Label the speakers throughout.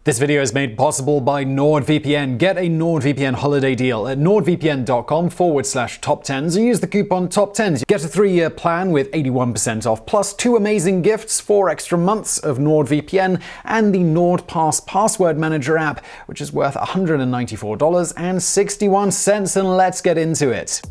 Speaker 1: This video is made possible by NordVPN. Get a NordVPN holiday deal at nordvpn.com/TopTenz and use the coupon TopTenz. Get a 3-year plan with 81% off, plus 2 amazing gifts, 4 extra months of NordVPN, and the NordPass password manager app, which is worth $194.61. And let's get into it.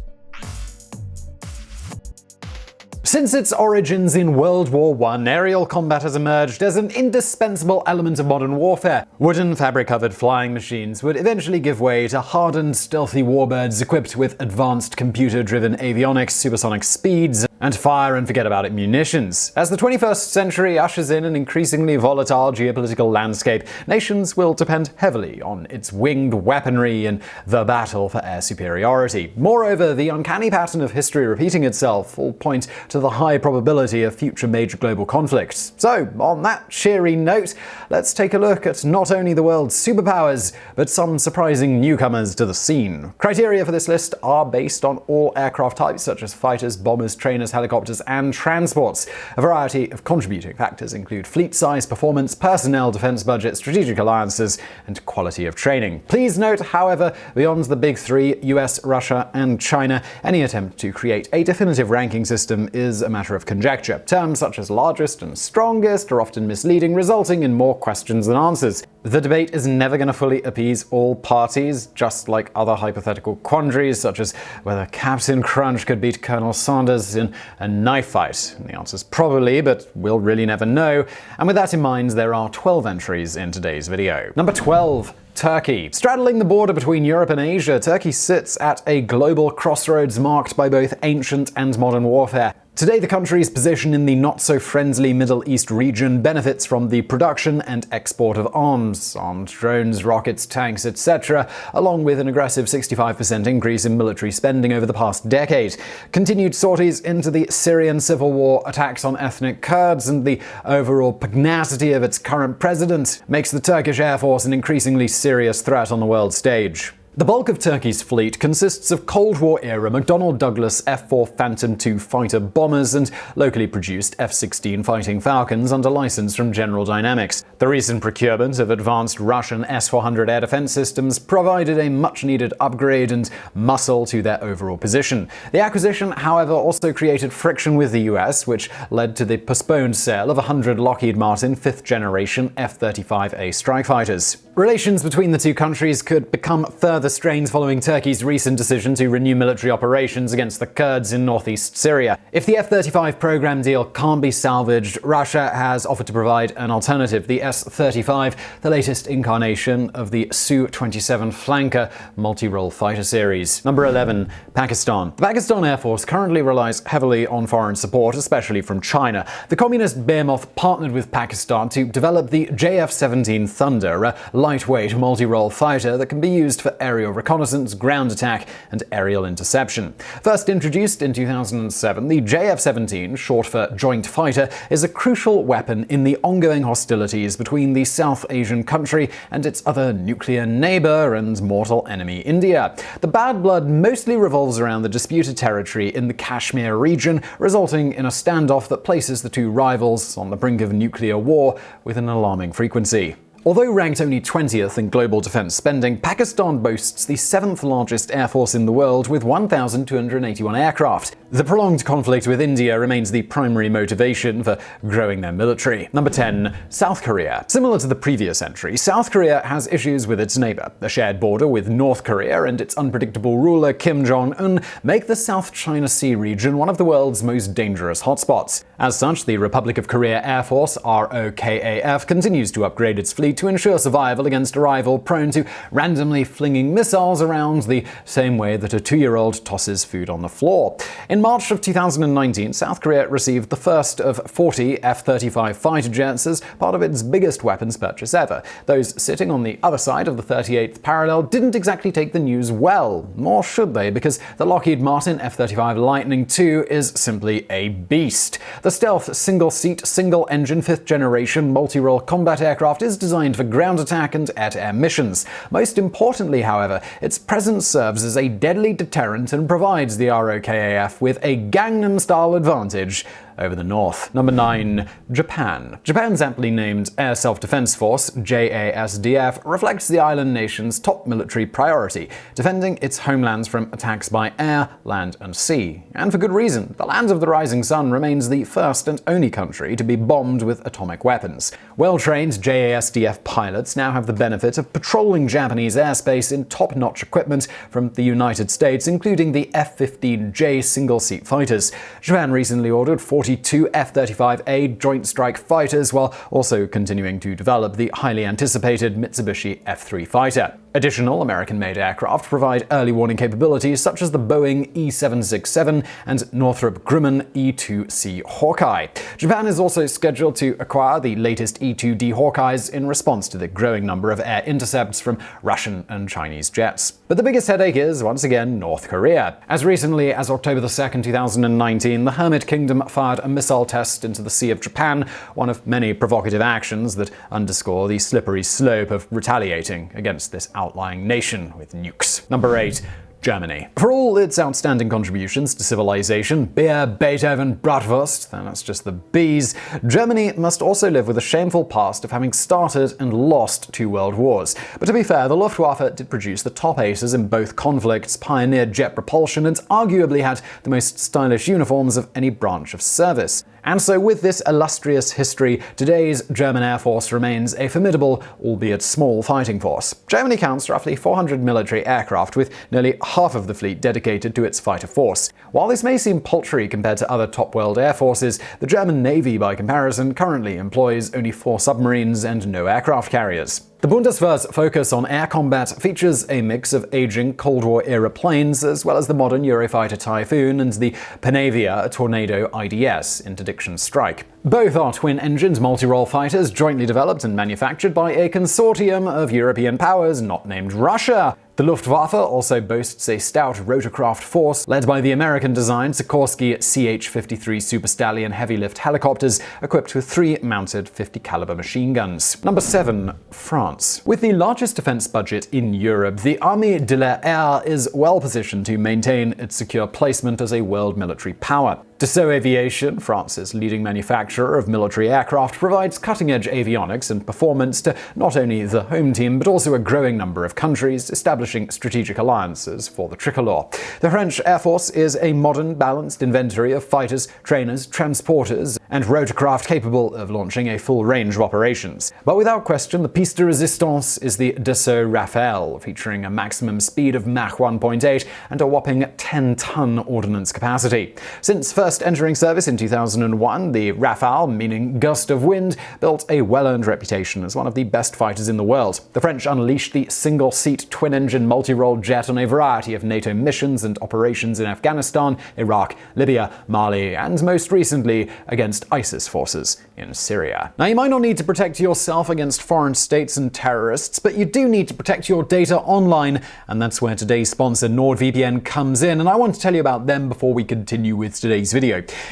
Speaker 1: Since its origins in World War I, aerial combat has emerged as an indispensable element of modern warfare. Wooden, fabric-covered flying machines would eventually give way to hardened, stealthy warbirds equipped with advanced computer-driven avionics, supersonic speeds, and fire-and-forget-about-it munitions. As the 21st century ushers in an increasingly volatile geopolitical landscape, nations will depend heavily on its winged weaponry in the battle for air superiority. Moreover, the uncanny pattern of history repeating itself will point to the high probability of future major global conflicts. So, on that cheery note, let's take a look at not only the world's superpowers, but some surprising newcomers to the scene. Criteria for this list are based on all aircraft types such as fighters, bombers, trainers, helicopters, and transports. A variety of contributing factors include fleet size, performance, personnel, defense budget, strategic alliances, and quality of training. Please note, however, beyond the big three, US, Russia, and China, any attempt to create a definitive ranking system is a matter of conjecture. Terms such as largest and strongest are often misleading, resulting in more questions than answers. The debate is never going to fully appease all parties, just like other hypothetical quandaries, such as whether Captain Crunch could beat Colonel Sanders in a knife fight. The answer is probably, but we'll really never know. And with that in mind, there are 12 entries in today's video. Number 12. Turkey. Straddling the border between Europe and Asia, Turkey sits at a global crossroads marked by both ancient and modern warfare. Today, the country's position in the not-so-friendly Middle East region benefits from the production and export of arms, armed drones, rockets, tanks, etc., along with an aggressive 65% increase in military spending over the past decade. Continued sorties into the Syrian civil war, attacks on ethnic Kurds, and the overall pugnacity of its current president makes the Turkish Air Force an increasingly serious threat on the world stage. The bulk of Turkey's fleet consists of Cold War-era McDonnell Douglas F-4 Phantom II fighter bombers and locally produced F-16 Fighting Falcons under license from General Dynamics. The recent procurement of advanced Russian S-400 air defense systems provided a much-needed upgrade and muscle to their overall position. The acquisition, however, also created friction with the US, which led to the postponed sale of 100 Lockheed Martin 5th-generation F-35A strike fighters. Relations between the two countries could become further strained following Turkey's recent decision to renew military operations against the Kurds in northeast Syria. If the F-35 program deal can't be salvaged, Russia has offered to provide an alternative, the S-35, the latest incarnation of the Su-27 Flanker multi-role fighter series. Number 11. Pakistan. The Pakistan Air Force currently relies heavily on foreign support, especially from China. The communist behemoth partnered with Pakistan to develop the JF-17 Thunder, a lightweight multi-role fighter that can be used for aerial reconnaissance, ground attack, and aerial interception. First introduced in 2007, the JF-17, short for Joint Fighter, is a crucial weapon in the ongoing hostilities between the South Asian country and its other nuclear neighbor and mortal enemy, India. The bad blood mostly revolves around the disputed territory in the Kashmir region, resulting in a standoff that places the two rivals on the brink of nuclear war with an alarming frequency. Although ranked only 20th in global defense spending, Pakistan boasts the 7th largest air force in the world with 1,281 aircraft. The prolonged conflict with India remains the primary motivation for growing their military. Number 10. South Korea. Similar to the previous entry, South Korea has issues with its neighbor. A shared border with North Korea and its unpredictable ruler Kim Jong-un make the South China Sea region one of the world's most dangerous hotspots. As such, the Republic of Korea Air Force, ROKAF, continues to upgrade its fleet to ensure survival against a rival prone to randomly flinging missiles around the same way that a 2-year-old tosses food on the floor. In March of 2019, South Korea received the first of 40 F-35 fighter jets as part of its biggest weapons purchase ever. Those sitting on the other side of the 38th parallel didn't exactly take the news well, nor should they, because the Lockheed Martin F-35 Lightning II is simply a beast. The stealth, single-seat, single-engine, 5th-generation multi-role combat aircraft is designed for ground attack and air-to-air missions. Most importantly, however, its presence serves as a deadly deterrent and provides the ROKAF with a Gangnam-style advantage over the north. Number 9. Japan. Japan's aptly named Air Self-Defense Force, JASDF, reflects the island nation's top military priority, defending its homelands from attacks by air, land, and sea. And for good reason. The land of the rising sun remains the first and only country to be bombed with atomic weapons. Well-trained JASDF pilots now have the benefit of patrolling Japanese airspace in top-notch equipment from the United States, including the F-15J single-seat fighters. Japan recently ordered 42 F-35A Joint Strike Fighters, while also continuing to develop the highly anticipated Mitsubishi F-3 fighter. Additional American-made aircraft provide early warning capabilities such as the Boeing E-767 and Northrop Grumman E-2C Hawkeye. Japan is also scheduled to acquire the latest E-2D Hawkeyes in response to the growing number of air intercepts from Russian and Chinese jets. But the biggest headache is, once again, North Korea. As recently as October 2, 2019, the Hermit Kingdom fired a missile test into the Sea of Japan, one of many provocative actions that underscore the slippery slope of retaliating against this outlying nation with nukes. Number 8. Germany. For all its outstanding contributions to civilization, beer, Beethoven, Bratwurst, then that's just the bees, Germany must also live with a shameful past of having started and lost 2 world wars. But to be fair, the Luftwaffe did produce the top aces in both conflicts, pioneered jet propulsion, and arguably had the most stylish uniforms of any branch of service. And so with this illustrious history, today's German Air Force remains a formidable, albeit small, fighting force. Germany counts roughly 400 military aircraft, with nearly half of the fleet dedicated to its fighter force. While this may seem paltry compared to other top-world air forces, the German Navy, by comparison, currently employs only 4 submarines and no aircraft carriers. The Bundeswehr's focus on air combat features a mix of aging Cold War-era planes, as well as the modern Eurofighter Typhoon and the Panavia Tornado IDS interdiction strike. Both are twin-engined multi-role fighters jointly developed and manufactured by a consortium of European powers not named Russia. The Luftwaffe also boasts a stout rotorcraft force led by the American-designed Sikorsky CH-53 Super Stallion heavy-lift helicopters equipped with 3 mounted 50-caliber machine guns. Number 7. France. With the largest defense budget in Europe, the Armée de l'Air is well positioned to maintain its secure placement as a world military power. Dassault Aviation, France's leading manufacturer of military aircraft, provides cutting-edge avionics and performance to not only the home team but also a growing number of countries, establishing strategic alliances for the tricolor. The French Air Force is a modern, balanced inventory of fighters, trainers, transporters, and rotorcraft capable of launching a full range of operations. But without question, the piece de resistance is the Dassault Rafale, featuring a maximum speed of Mach 1.8 and a whopping 10-ton ordnance capacity. Since first entering service in 2001, the Rafale, meaning gust of wind, built a well-earned reputation as one of the best fighters in the world. The French unleashed the single-seat twin-engine multi-role jet on a variety of NATO missions and operations in Afghanistan, Iraq, Libya, Mali, and most recently against ISIS forces in Syria. Now, you might not need to protect yourself against foreign states and terrorists, but you do need to protect your data online, and that's where today's sponsor NordVPN comes in, and I want to tell you about them before we continue with today's video.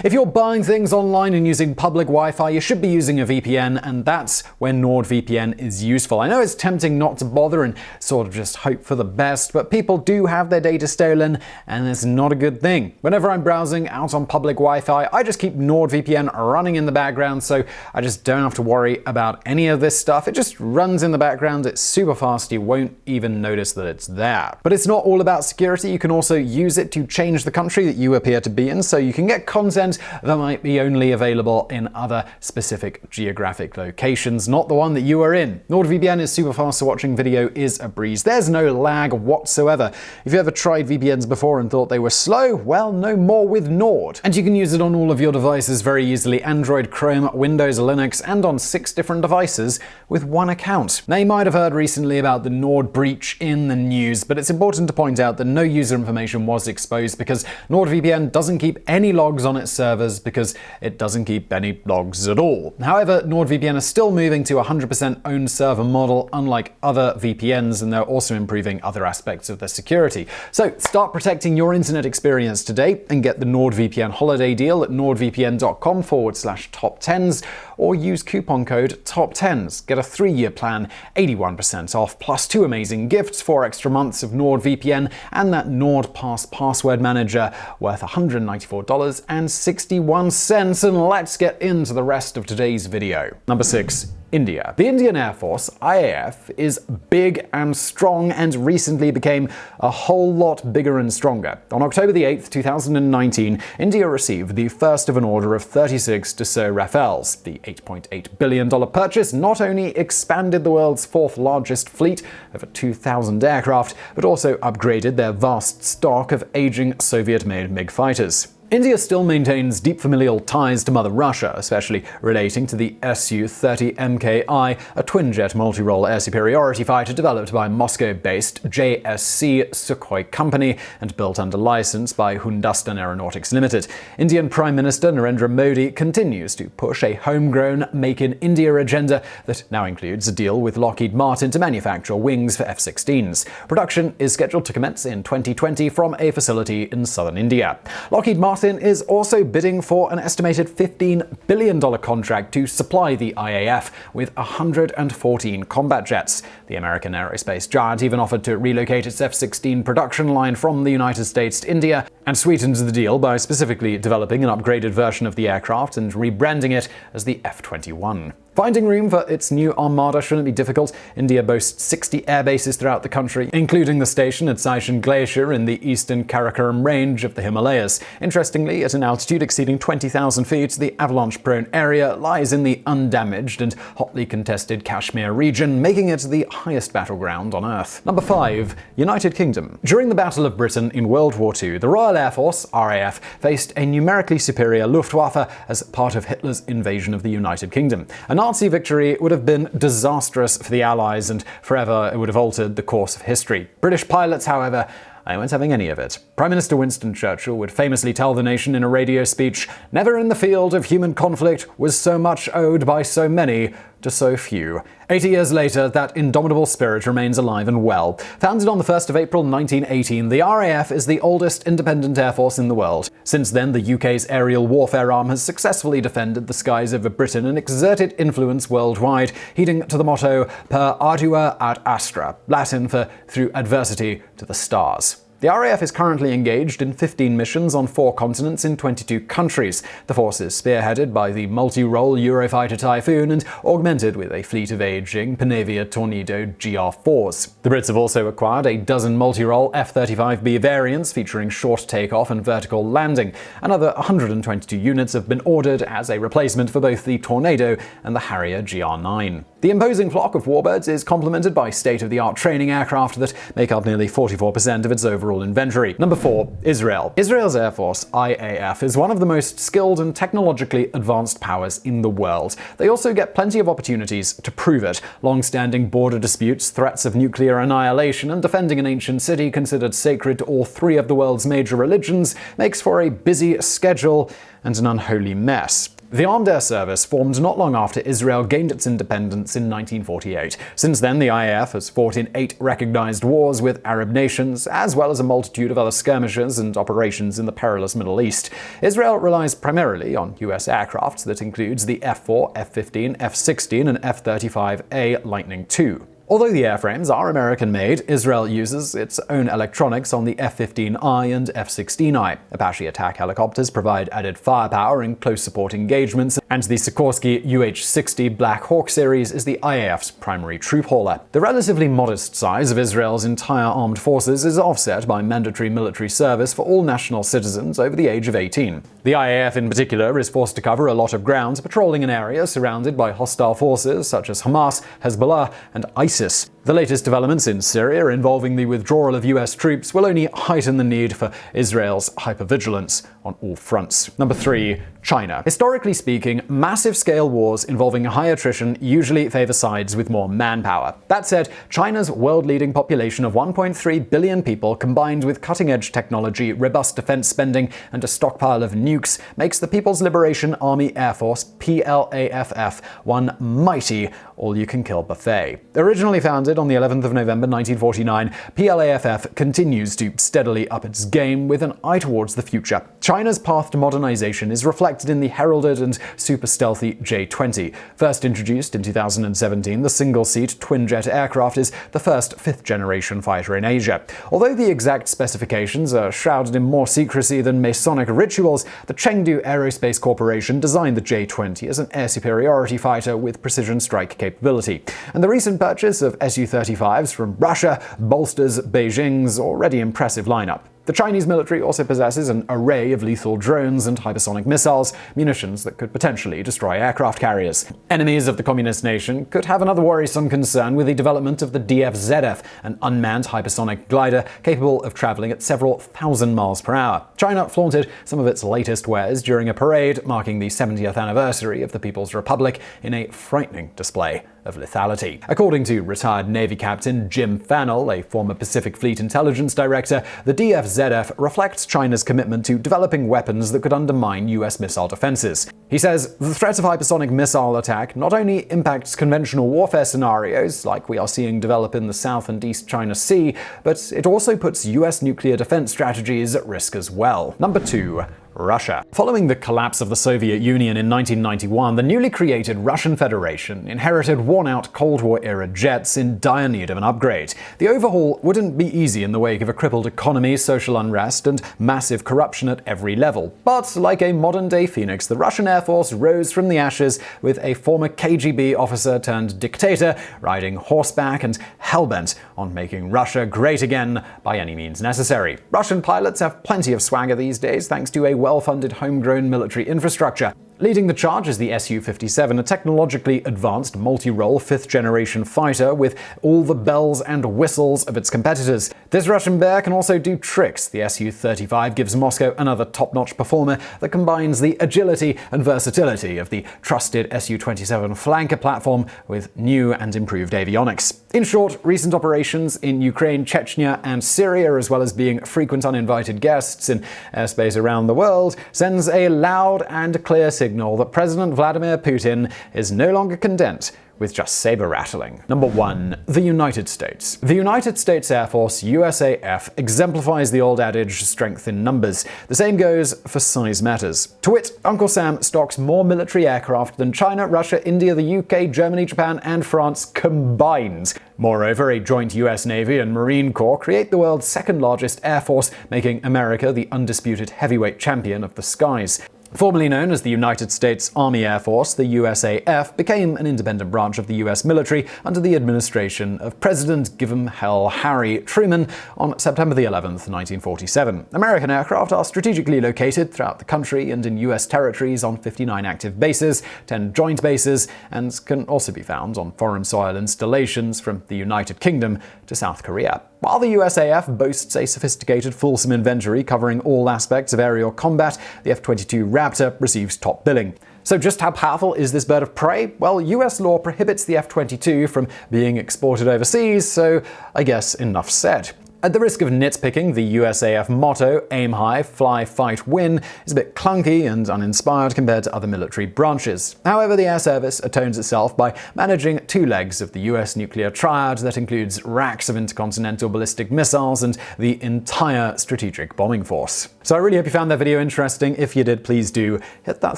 Speaker 1: If you're buying things online and using public Wi-Fi, you should be using a VPN, and that's where NordVPN is useful. I know it's tempting not to bother and sort of just hope for the best, but people do have their data stolen, and it's not a good thing. Whenever I'm browsing out on public Wi-Fi, I just keep NordVPN running in the background, so I just don't have to worry about any of this stuff. It just runs in the background, it's super fast, you won't even notice that it's there. But it's not all about security. You can also use it to change the country that you appear to be in, so you can get content that might be only available in other specific geographic locations, not the one that you are in. NordVPN is super fast, so watching video is a breeze. There's no lag whatsoever. If you ever tried VPNs before and thought they were slow, well, no more with Nord. And you can use it on all of your devices very easily: Android, Chrome, Windows, Linux, and on 6 different devices with 1 account. Now, you might have heard recently about the Nord breach in the news, but it's important to point out that no user information was exposed because NordVPN doesn't keep any logs on its servers because it doesn't keep any logs at all. However, NordVPN is still moving to a 100% owned server model, unlike other VPNs, and they're also improving other aspects of their security. So start protecting your internet experience today and get the NordVPN holiday deal at nordvpn.com/TopTenz, or use coupon code TopTenz. Get a 3-year plan, 81% off, plus 2 amazing gifts, 4 extra months of NordVPN, and that NordPass password manager worth $194.61. And let's get into the rest of today's video. Number 6. India. The Indian Air Force, IAF, is big and strong and recently became a whole lot bigger and stronger. On October 8, 2019, India received the first of an order of 36 Dassault Rafales. The $8.8 billion purchase not only expanded the world's 4th largest fleet, over 2,000 aircraft, but also upgraded their vast stock of aging Soviet-made MiG fighters. India still maintains deep familial ties to Mother Russia, especially relating to the Su-30MKI, a twin-jet multi-role air superiority fighter developed by Moscow-based JSC Sukhoi Company and built under license by Hindustan Aeronautics Limited. Indian Prime Minister Narendra Modi continues to push a homegrown Make in India agenda that now includes a deal with Lockheed Martin to manufacture wings for F-16s. Production is scheduled to commence in 2020 from a facility in southern India. Lockheed Martin is also bidding for an estimated $15 billion contract to supply the IAF with 114 combat jets. The American aerospace giant even offered to relocate its F-16 production line from the United States to India and sweetened the deal by specifically developing an upgraded version of the aircraft and rebranding it as the F-21. Finding room for its new armada shouldn't be difficult. India boasts 60 air bases throughout the country, including the station at Saishan Glacier in the eastern Karakoram range of the Himalayas. Interestingly, at an altitude exceeding 20,000 feet, the avalanche-prone area lies in the undamaged and hotly contested Kashmir region, making it the highest battleground on Earth. Number 5. United Kingdom. During the Battle of Britain in World War II, the Royal Air Force, RAF, faced a numerically superior Luftwaffe as part of Hitler's invasion of the United Kingdom. A Nazi victory would have been disastrous for the Allies, and forever it would have altered the course of history. British pilots, however, they weren't having any of it. Prime Minister Winston Churchill would famously tell the nation in a radio speech, "Never in the field of human conflict was so much owed by so many to so few." 80 years later, that indomitable spirit remains alive and well. Founded on the 1st of April 1918, the RAF is the oldest independent air force in the world. Since then, the UK's aerial warfare arm has successfully defended the skies over Britain and exerted influence worldwide, heeding to the motto Per ardua ad astra, Latin for through adversity to the stars. The RAF is currently engaged in 15 missions on 4 continents in 22 countries. The force is spearheaded by the multi-role Eurofighter Typhoon and augmented with a fleet of aging Panavia Tornado GR4s. The Brits have also acquired a dozen multi-role F-35B variants featuring short takeoff and vertical landing. Another 122 units have been ordered as a replacement for both the Tornado and the Harrier GR9. The imposing flock of warbirds is complemented by state-of-the-art training aircraft that make up nearly 44% of its overall inventory. Number 4. Israel. Israel's Air Force, IAF, is one of the most skilled and technologically advanced powers in the world. They also get plenty of opportunities to prove it. Long-standing border disputes, threats of nuclear annihilation, and defending an ancient city considered sacred to all 3 of the world's major religions makes for a busy schedule and an unholy mess. The Armed Air Service formed not long after Israel gained its independence in 1948. Since then, the IAF has fought in 8 recognized wars with Arab nations, as well as a multitude of other skirmishes and operations in the perilous Middle East. Israel relies primarily on U.S. aircraft that includes the F-4, F-15, F-16, and F-35A Lightning II. Although the airframes are American-made, Israel uses its own electronics on the F-15I and F-16I. Apache attack helicopters provide added firepower in close support engagements, and the Sikorsky UH-60 Black Hawk series is the IAF's primary troop hauler. The relatively modest size of Israel's entire armed forces is offset by mandatory military service for all national citizens over the age of 18. The IAF in particular is forced to cover a lot of ground, patrolling an area surrounded by hostile forces such as Hamas, Hezbollah, and ISIS. The latest developments in Syria involving the withdrawal of US troops will only heighten the need for Israel's hypervigilance on all fronts. Number 3. China. Historically speaking, massive-scale wars involving high attrition usually favor sides with more manpower. That said, China's world-leading population of 1.3 billion people, combined with cutting-edge technology, robust defense spending, and a stockpile of nukes, makes the People's Liberation Army Air Force, PLAFF, one mighty all-you-can-kill buffet. Originally founded on the 11th of November 1949, PLAFF continues to steadily up its game with an eye towards the future. China's path to modernization is reflected in the heralded and super stealthy J-20. First introduced in 2017, the single-seat twin-jet aircraft is the first fifth-generation fighter in Asia. Although the exact specifications are shrouded in more secrecy than Masonic rituals, the Chengdu Aerospace Corporation designed the J-20 as an air superiority fighter with precision strike capability. And the recent purchase of Su-35s from Russia bolsters Beijing's already impressive lineup. The Chinese military also possesses an array of lethal drones and hypersonic missiles, munitions that could potentially destroy aircraft carriers. Enemies of the communist nation could have another worrisome concern with the development of the DF-ZF, an unmanned hypersonic glider capable of traveling at several thousand miles per hour. China flaunted some of its latest wares during a parade marking the 70th anniversary of the People's Republic in a frightening display of lethality. According to retired Navy Captain Jim Fannell, a former Pacific Fleet intelligence director, the DF-ZF reflects China's commitment to developing weapons that could undermine U.S. missile defenses. He says, the threat of hypersonic missile attack not only impacts conventional warfare scenarios, like we are seeing develop in the South and East China Sea, but it also puts U.S. nuclear defense strategies at risk as well. Number 2. Russia. Following the collapse of the Soviet Union in 1991, the newly created Russian Federation inherited worn-out Cold War-era jets in dire need of an upgrade. The overhaul wouldn't be easy in the wake of a crippled economy, social unrest, and massive corruption at every level. But like a modern-day phoenix, the Russian Air Force rose from the ashes with a former KGB officer turned dictator riding horseback and hellbent on making Russia great again by any means necessary. Russian pilots have plenty of swagger these days thanks to a well-funded homegrown military infrastructure. Leading the charge is the Su-57, a technologically advanced, multi-role, fifth-generation fighter with all the bells and whistles of its competitors. This Russian bear can also do tricks. The Su-35 gives Moscow another top-notch performer that combines the agility and versatility of the trusted Su-27 flanker platform with new and improved avionics. In short, recent operations in Ukraine, Chechnya, and Syria, as well as being frequent uninvited guests in airspace around the world, sends a loud and clear signal that President Vladimir Putin is no longer content with just saber-rattling. Number 1. The United States. The United States Air Force, USAF, exemplifies the old adage, strength in numbers. The same goes for size matters. To wit, Uncle Sam stocks more military aircraft than China, Russia, India, the UK, Germany, Japan, and France combined. Moreover, a joint US Navy and Marine Corps create the world's second-largest air force, making America the undisputed heavyweight champion of the skies. Formerly known as the United States Army Air Force, the USAF became an independent branch of the U.S. military under the administration of President Give 'em Hell Harry Truman on September 11, 1947. American aircraft are strategically located throughout the country and in U.S. territories on 59 active bases, 10 joint bases, and can also be found on foreign soil installations from the United Kingdom to South Korea. While the USAF boasts a sophisticated, fulsome inventory covering all aspects of aerial combat, the F-22 Raptor receives top billing. So just how powerful is this bird of prey? Well, US law prohibits the F-22 from being exported overseas, so I guess enough said. At the risk of nitpicking, the USAF motto, aim high, fly, fight, win, is a bit clunky and uninspired compared to other military branches. However, the Air Service atones itself by managing two legs of the US nuclear triad that includes racks of intercontinental ballistic missiles and the entire strategic bombing force. So I really hope you found that video interesting. If you did, please do hit that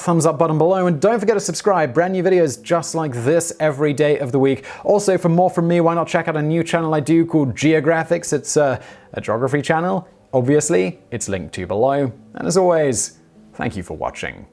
Speaker 1: thumbs up button below and don't forget to subscribe. Brand new videos just like this every day of the week. Also, for more from me, why not check out a new channel I do called Geographics. It's a geography channel. Obviously, it's linked to below. And as always, thank you for watching.